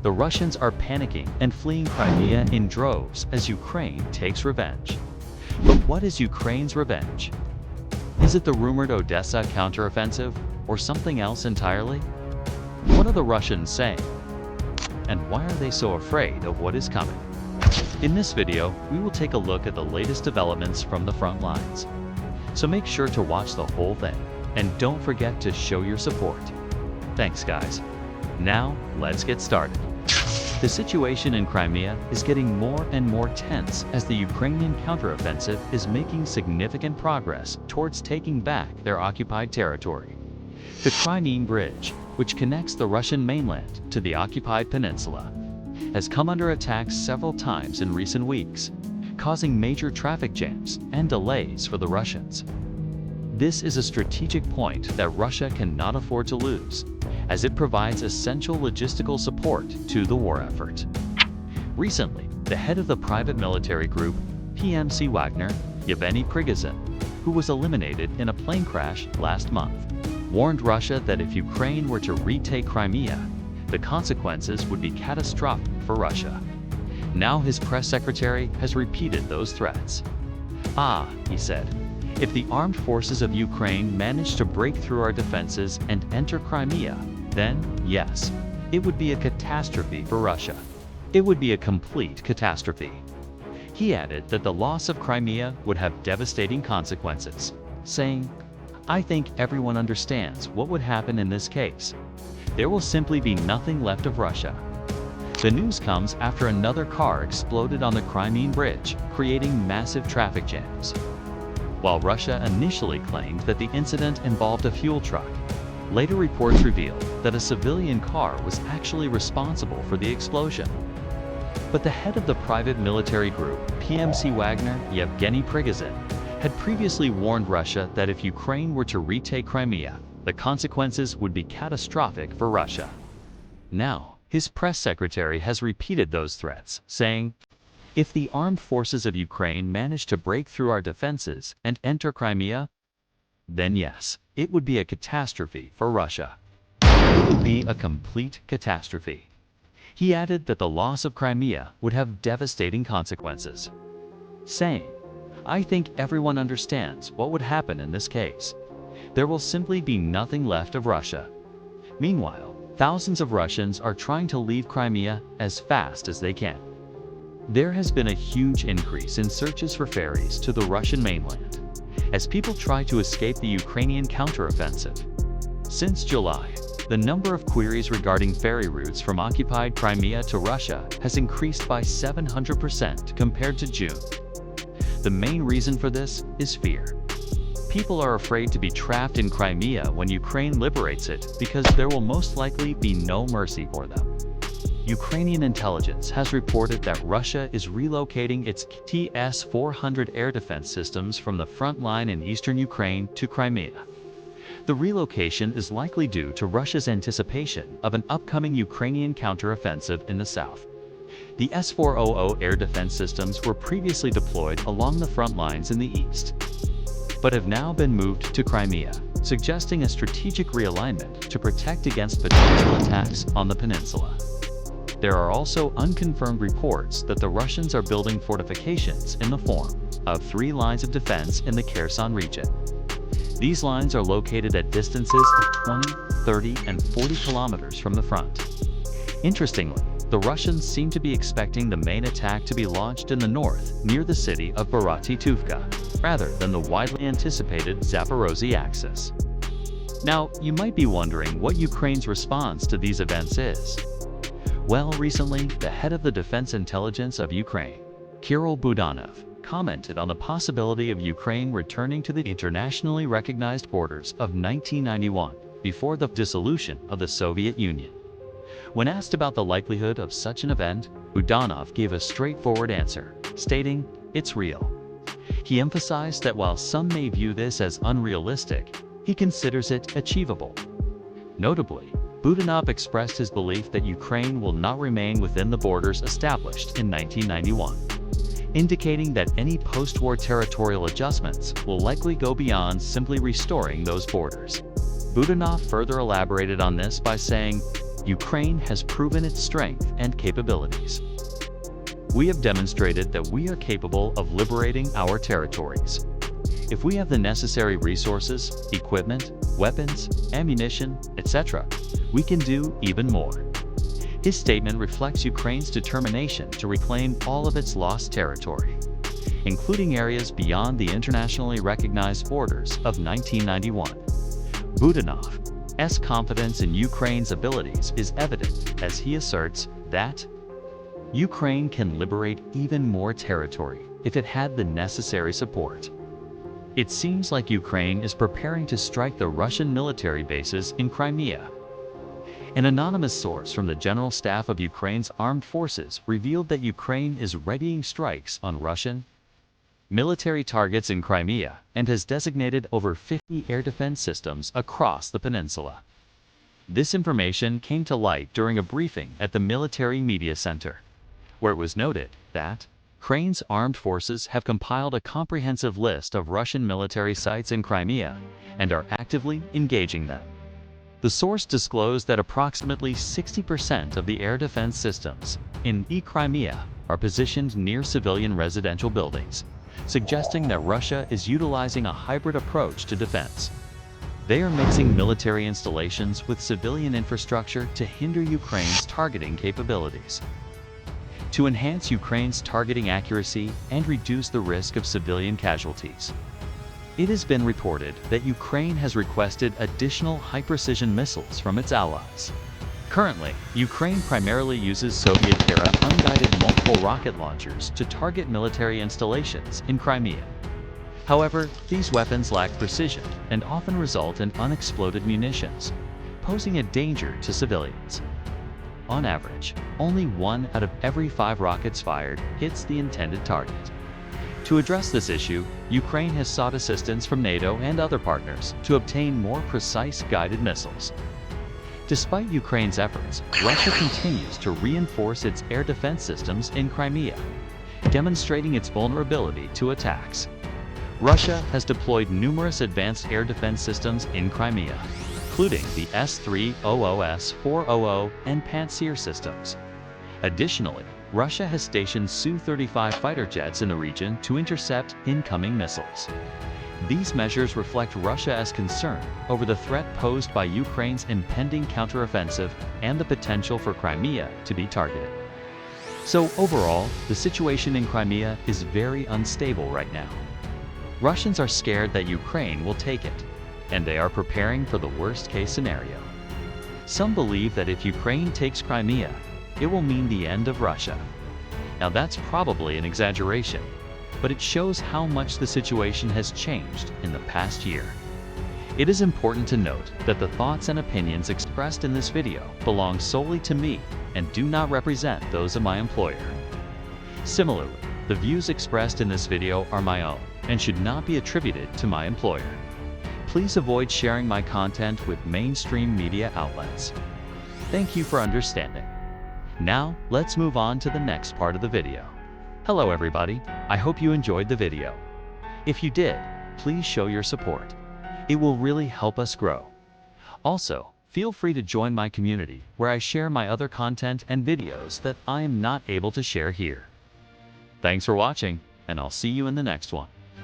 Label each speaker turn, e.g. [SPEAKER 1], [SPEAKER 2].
[SPEAKER 1] the Russians are panicking and fleeing Crimea in droves as Ukraine takes revenge. But what is Ukraine's revenge? Is it the rumored Odessa counteroffensive, or something else entirely? What are the Russians saying? And why are they so afraid of what is coming? In this video, we will take a look at the latest developments from the front lines. So make sure to watch the whole thing, and don't forget to show your support. Thanks guys. Now, let's get started. The situation in Crimea is getting more and more tense as the Ukrainian counteroffensive is making significant progress towards taking back their occupied territory. The Crimean Bridge, which connects the Russian mainland to the occupied peninsula, has come under attack several times in recent weeks, causing major traffic jams and delays for the Russians. This is a strategic point that Russia cannot afford to lose, as it provides essential logistical support to the war effort. Recently, the head of the private military group, PMC Wagner, Yevgeny Prigozhin, who was eliminated in a plane crash last month, warned Russia that if Ukraine were to retake Crimea, the consequences would be catastrophic for Russia. Now his press secretary has repeated those threats. He said, if the armed forces of Ukraine manage to break through our defenses and enter Crimea, then, yes, it would be a catastrophe for Russia. It would be a complete catastrophe. He added that the loss of Crimea would have devastating consequences, saying, I think everyone understands what would happen in this case. There will simply be nothing left of Russia. The news comes after another car exploded on the Crimean Bridge, creating massive traffic jams. While Russia initially claimed that the incident involved a fuel truck, later reports revealed that a civilian car was actually responsible for the explosion. But the head of the private military group, PMC Wagner, Yevgeny Prigozhin, had previously warned Russia that if Ukraine were to retake Crimea, the consequences would be catastrophic for Russia. Now, his press secretary has repeated those threats, saying, if the armed forces of Ukraine manage to break through our defenses and enter Crimea, then yes, it would be a catastrophe for Russia. It would be a complete catastrophe. He added that the loss of Crimea would have devastating consequences, saying, I think everyone understands what would happen in this case. There will simply be nothing left of Russia. Meanwhile, thousands of Russians are trying to leave Crimea as fast as they can. There has been a huge increase in searches for ferries to the Russian mainland, as people try to escape the Ukrainian counteroffensive. Since July, the number of queries regarding ferry routes from occupied Crimea to Russia has increased by 700% compared to June. The main reason for this is fear. People are afraid to be trapped in Crimea when Ukraine liberates it because there will most likely be no mercy for them. Ukrainian intelligence has reported that Russia is relocating its TS-400 air defense systems from the front line in eastern Ukraine to Crimea. The relocation is likely due to Russia's anticipation of an upcoming Ukrainian counteroffensive in the south. The S-400 air defense systems were previously deployed along the front lines in the east, but have now been moved to Crimea, suggesting a strategic realignment to protect against potential attacks on the peninsula. There are also unconfirmed reports that the Russians are building fortifications in the form of 3 lines of defense in the Kherson region. These lines are located at distances of 20, 30, and 40 kilometers from the front. Interestingly, the Russians seem to be expecting the main attack to be launched in the north, near the city of Bratykivka, rather than the widely anticipated Zaporozhye axis. Now, you might be wondering what Ukraine's response to these events is. Well, recently, the head of the Defense Intelligence of Ukraine, Kirill Budanov, commented on the possibility of Ukraine returning to the internationally recognized borders of 1991, before the dissolution of the Soviet Union. When asked about the likelihood of such an event, Budanov gave a straightforward answer, stating, it's real. He emphasized that while some may view this as unrealistic, he considers it achievable. Notably, Budanov expressed his belief that Ukraine will not remain within the borders established in 1991, indicating that any post-war territorial adjustments will likely go beyond simply restoring those borders. Budanov further elaborated on this by saying, Ukraine has proven its strength and capabilities. We have demonstrated that we are capable of liberating our territories. If we have the necessary resources, equipment, weapons, ammunition, etc., we can do even more. His statement reflects Ukraine's determination to reclaim all of its lost territory, including areas beyond the internationally recognized borders of 1991. Budanov's confidence in Ukraine's abilities is evident as he asserts that Ukraine can liberate even more territory if it had the necessary support. It seems like Ukraine is preparing to strike the Russian military bases in Crimea. An anonymous source from the General Staff of Ukraine's armed forces revealed that Ukraine is readying strikes on Russian military targets in Crimea and has designated over 50 air defense systems across the peninsula. This information came to light during a briefing at the Military Media Center, where it was noted that Ukraine's armed forces have compiled a comprehensive list of Russian military sites in Crimea and are actively engaging them. The source disclosed that approximately 60% of the air defense systems in Crimea are positioned near civilian residential buildings, suggesting that Russia is utilizing a hybrid approach to defense. They are mixing military installations with civilian infrastructure to hinder Ukraine's targeting capabilities. To enhance Ukraine's targeting accuracy and reduce the risk of civilian casualties, it has been reported that Ukraine has requested additional high-precision missiles from its allies. Currently, Ukraine primarily uses Soviet-era unguided multiple rocket launchers to target military installations in Crimea. However, these weapons lack precision and often result in unexploded munitions, posing a danger to civilians. On average, only 1 out of every 5 rockets fired hits the intended target. To address this issue, Ukraine has sought assistance from NATO and other partners to obtain more precise guided missiles. Despite Ukraine's efforts, Russia continues to reinforce its air defense systems in Crimea, demonstrating its vulnerability to attacks. Russia has deployed numerous advanced air defense systems in Crimea, including the S-300, S-400, and Pantsir systems. Additionally, Russia has stationed Su-35 fighter jets in the region to intercept incoming missiles. These measures reflect Russia's concern over the threat posed by Ukraine's impending counteroffensive and the potential for Crimea to be targeted. So overall, the situation in Crimea is very unstable right now. Russians are scared that Ukraine will take it, and they are preparing for the worst-case scenario. Some believe that if Ukraine takes Crimea, it will mean the end of Russia. Now that's probably an exaggeration, but it shows how much the situation has changed in the past year. It is important to note that the thoughts and opinions expressed in this video belong solely to me and do not represent those of my employer. Similarly, the views expressed in this video are my own and should not be attributed to my employer. Please avoid sharing my content with mainstream media outlets. Thank you for understanding. Now, let's move on to the next part of the video. Hello everybody, I hope you enjoyed the video. If you did, please show your support. It will really help us grow. Also, feel free to join my community where I share my other content and videos that I am not able to share here. Thanks for watching, and I'll see you in the next one.